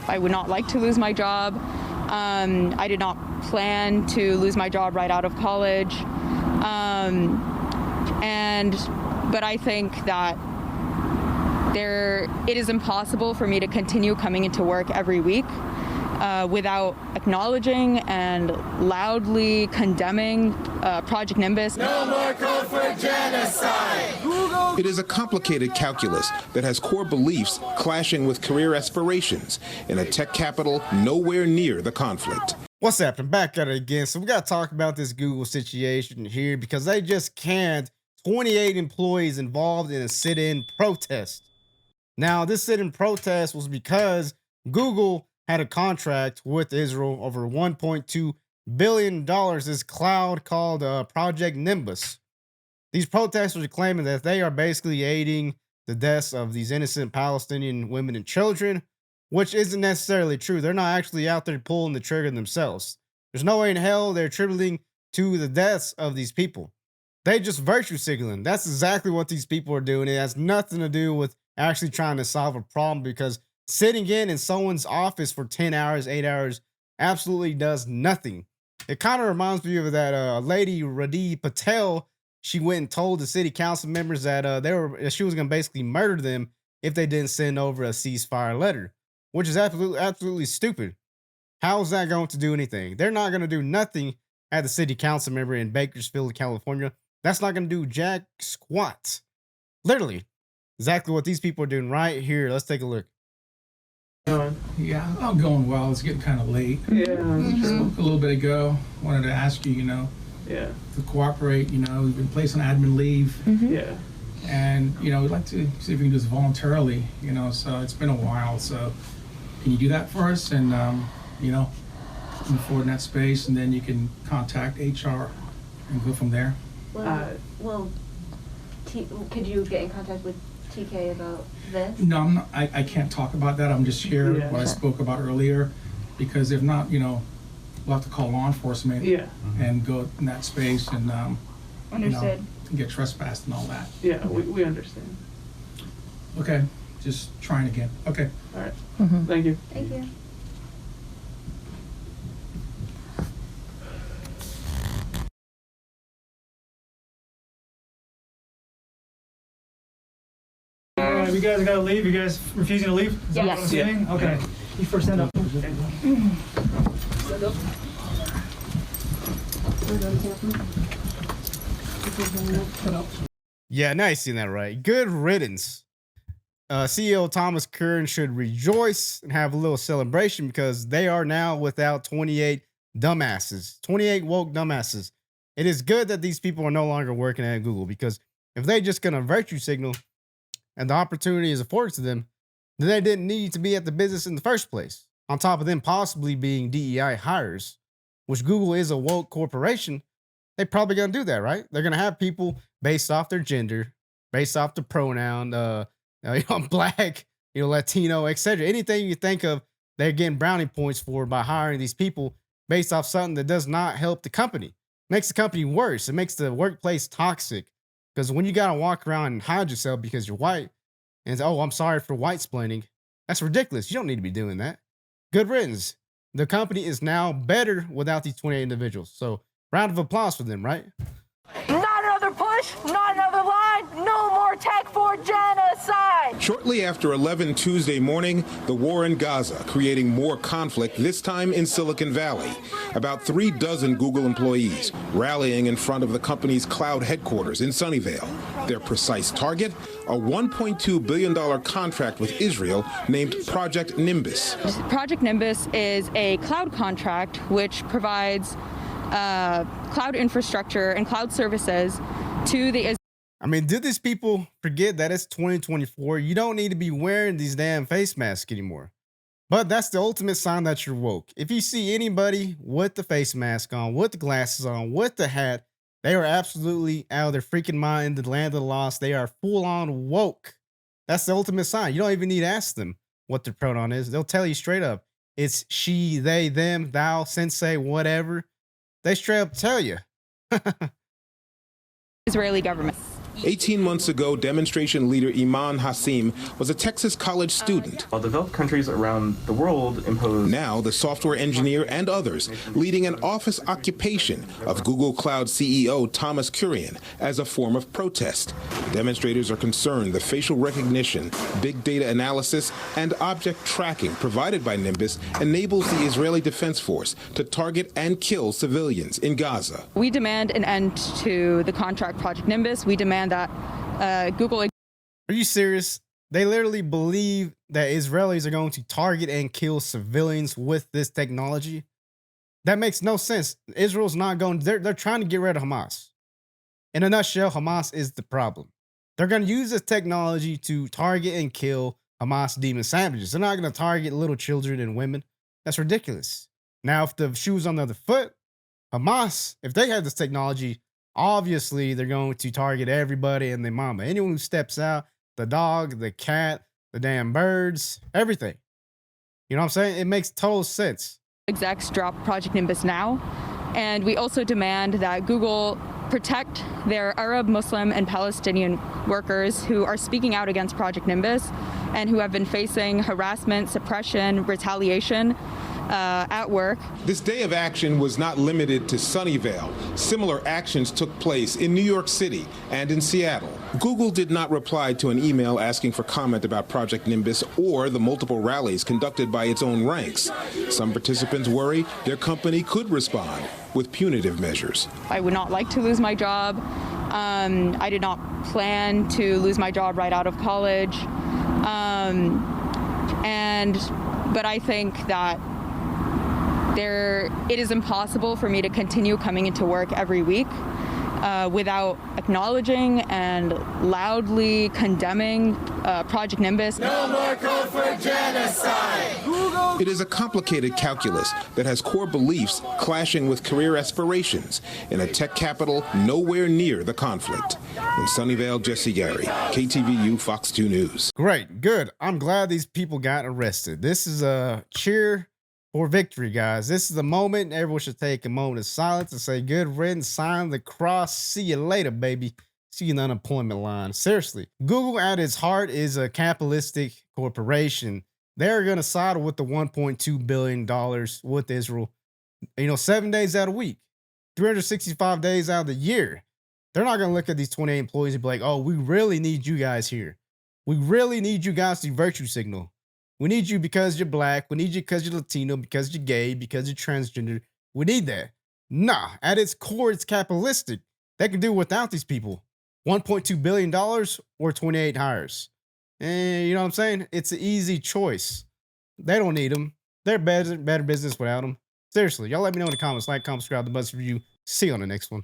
I would not like to lose my job. I did not plan to lose my job right out of college. But I think that it is impossible for me to continue coming into work every week without acknowledging and loudly condemning Project Nimbus. No more call for genocide! It is a complicated calculus that has core beliefs clashing with career aspirations in a tech capital nowhere near the conflict. What's happening? Back at it again. So we got to talk about this Google situation here because they just canned 28 employees involved in a sit-in protest. Now, this sit-in protest was because Google had a contract with Israel over $1.2 billion, this cloud called Project Nimbus. These protesters are claiming that they are basically aiding the deaths of these innocent Palestinian women and children, which isn't necessarily true. They're not actually out there pulling the trigger themselves. There's no way in hell they're attributing to the deaths of these people. They just virtue signaling. That's exactly what these people are doing. It has nothing to do with actually trying to solve a problem, because sitting in someone's office for 10 hours, 8 hours, absolutely does nothing. It kind of reminds me of that lady, Radhi Patel. She went and told the city council members that she was going to basically murder them if they didn't send over a ceasefire letter, which is absolutely stupid. How is that going to do anything? They're not going to do nothing at the city council member in Bakersfield, California. That's not going to do jack squat. Literally, exactly what these people are doing right here. Let's take a look. Yeah, I'm going well. It's getting kind of late. Yeah, Spoke a little bit ago. Wanted to ask you, to cooperate. We've been placed on admin leave. Yeah. And, we'd like to see if we can do this voluntarily, so it's been a while. So can you do that for us and, move forward in that space, and then you can contact HR and go from there? Could you get in contact with TK about this? No, I'm not, I can't talk about that. I'm just here, what I spoke about earlier, because if not, we'll have to call law enforcement and go in that space and, Understood. Get trespassed and all that. Yeah, we understand. Okay, just trying again. Okay. All right. Thank you. Thank you. You guys gotta leave. You guys refusing to leave? Is that what I'm saying? Okay. You first stand up. Yeah, now you seen that right. Good riddance. CEO Thomas Kern should rejoice and have a little celebration because they are now without 28 dumbasses, 28 woke dumbasses. It is good that these people are no longer working at Google, because if they just gonna virtue signal and the opportunity is afforded to them, then they didn't need to be at the business in the first place. On top of them possibly being DEI hires, which Google is a woke corporation, they probably gonna do that, right? They're gonna have people based off their gender, based off the pronoun, black, Latino, etc. Anything you think of, they're getting brownie points for by hiring these people based off something that does not help the company. Makes the company worse. It makes the workplace toxic. Because when you got to walk around and hide yourself because you're white and say, oh, I'm sorry for white splaining, that's ridiculous. You don't need to be doing that. Good riddance. The company is now better without these 28 individuals. So round of applause for them, right? Not another push, not another line, no more tech for genocide. Shortly after 11 Tuesday morning, the war in Gaza, creating more conflict, this time in Silicon Valley. About 36 Google employees rallying in front of the company's cloud headquarters in Sunnyvale. Their precise target, a $1.2 billion contract with Israel named Project Nimbus. Project Nimbus is a cloud contract which provides cloud infrastructure and cloud services to the did these people forget that it's 2024? You don't need to be wearing these damn face masks anymore. But that's the ultimate sign that you're woke. If you see anybody with the face mask on, with the glasses on, with the hat, they are absolutely out of their freaking mind in the land of the lost. They are full on woke. That's the ultimate sign. You don't even need to ask them what their pronoun is. They'll tell you straight up. It's she, they, them, thou, sensei, whatever. They straight up tell you. Israeli government. 18 months ago, demonstration leader Iman Hassim was a Texas college student. While developed countries around the world impose... Now, the software engineer and others leading an office occupation of Google Cloud CEO Thomas Kurian as a form of protest. The demonstrators are concerned the facial recognition, big data analysis, and object tracking provided by Nimbus enables the Israeli Defense Force to target and kill civilians in Gaza. We demand an end to the contract Project Nimbus. We demand that Google... Are you serious? They literally believe that Israelis are going to target and kill civilians with this technology? That makes no sense. Israel's not going... They're trying to get rid of Hamas. In a nutshell, Hamas is the problem. They're going to use this technology to target and kill Hamas demon savages. They're not going to target little children and women. That's ridiculous. Now, if the shoe's on the other foot, Hamas, if they have this technology, obviously they're going to target everybody and their mama. Anyone who steps out, the dog, the cat, the damn birds, everything. You know what I'm saying? It makes total sense. Execs drop Project Nimbus now. And we also demand that Google protect their Arab, Muslim, and Palestinian workers who are speaking out against Project Nimbus and who have been facing harassment, suppression, retaliation at work. This day of action was not limited to Sunnyvale. Similar actions took place in New York City and in Seattle. Google did not reply to an email asking for comment about Project Nimbus or the multiple rallies conducted by its own ranks. Some participants worry their company could respond with punitive measures. I would not like to lose my job. I did not plan to lose my job right out of college. But I think that it is impossible for me to continue coming into work every week without acknowledging and loudly condemning Project Nimbus. No more code for genocide! It is a complicated calculus that has core beliefs clashing with career aspirations in a tech capital nowhere near the conflict. In Sunnyvale, Jesse Gary, KTVU, Fox 2 News. Great, good. I'm glad these people got arrested. This is a cheer for victory, guys. This is the moment everyone should take a moment of silence and say good riddance, sign the cross, see you later, baby. See you in the unemployment line. Seriously, Google at its heart is a capitalistic corporation. They're going to side with the $1.2 billion with Israel, 7 days out of the week, 365 days out of the year. They're not going to look at these 28 employees and be like, oh, we really need you guys here. We really need you guys to virtue signal. We need you because you're black. We need you because you're Latino, because you're gay, because you're transgender. We need that. Nah, at its core, it's capitalistic. They can do without these people. $1.2 billion or 28 hires. And you know what I'm saying? It's an easy choice. They don't need them. They're better business without them. Seriously, y'all let me know in the comments. Like, comment, subscribe, the buzz review. See you on the next one.